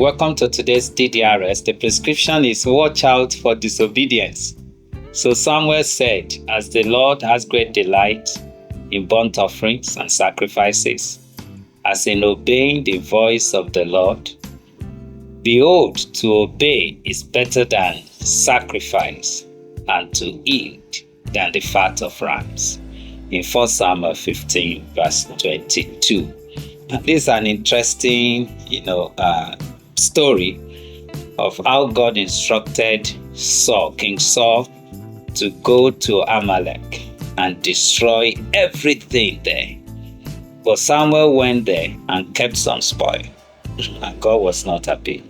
Welcome to today's DDRx. The prescription is watch out for disobedience. So Samuel said, as the Lord has great delight in burnt offerings and sacrifices, as in obeying the voice of the Lord, behold, to obey is better than sacrifice, and to eat than the fat of rams. In 1 Samuel 15, verse 22. And this is an interesting, story of how God instructed King Saul, to go to Amalek and destroy everything there. But Samuel went there and kept some spoil, and God was not happy.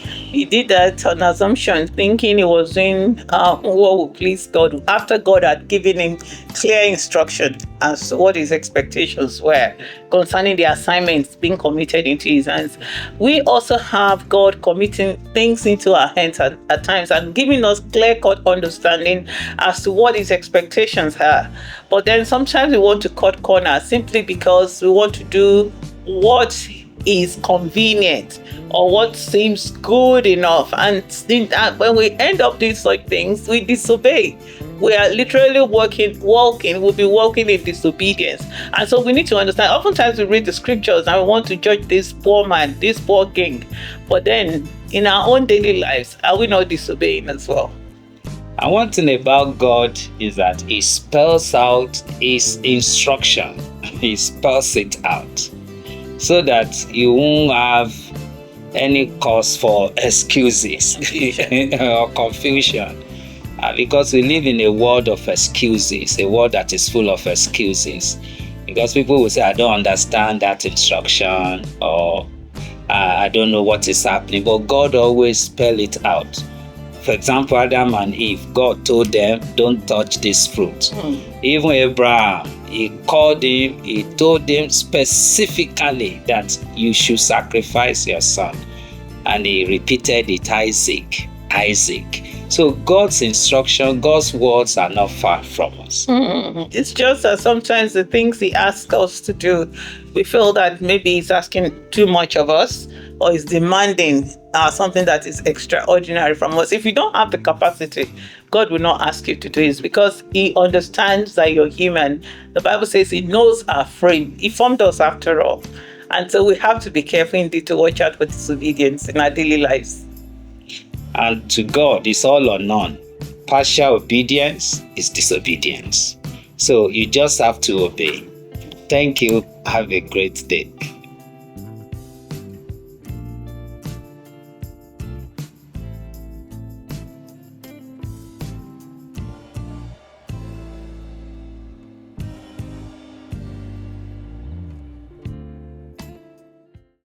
He did that on assumption, thinking he was doing what would please God, after God had given him clear instruction as to what his expectations were concerning the assignments being committed into his hands. We also have God committing things into our hands at times and giving us clear-cut understanding as to what his expectations are. But then sometimes we want to cut corners simply because we want to do what is convenient or what seems good enough, and when we end up doing such things, we disobey. We are literally we'll be walking in disobedience. And so we need to understand, oftentimes we read the scriptures and we want to judge this poor man, this poor king, but then in our own daily lives, are we not disobeying as well? And one thing about God is that He spells out His instruction. He spells it out, so that you won't have any cause for excuses or confusion. Because we live in a world of excuses, a world that is full of excuses. Because people will say, I don't understand that instruction, or I don't know what is happening. But God always spell it out. For example, Adam and Eve, God told them, don't touch this fruit. Even Abraham, he called him, he told him specifically that you should sacrifice your son. And he repeated it, Isaac. So God's instruction, God's words are not far from us. It's just that sometimes the things He asks us to do, we feel that maybe He's asking too much of us, or is demanding something that is extraordinary from us. If you don't have the capacity, God will not ask you to do it, because He understands that you're human. The Bible says He knows our frame. He formed us after all. And so we have to be careful indeed to watch out for disobedience in our daily lives. And to God, it's all or none. Partial obedience is disobedience. So you just have to obey. Thank you. Have a great day.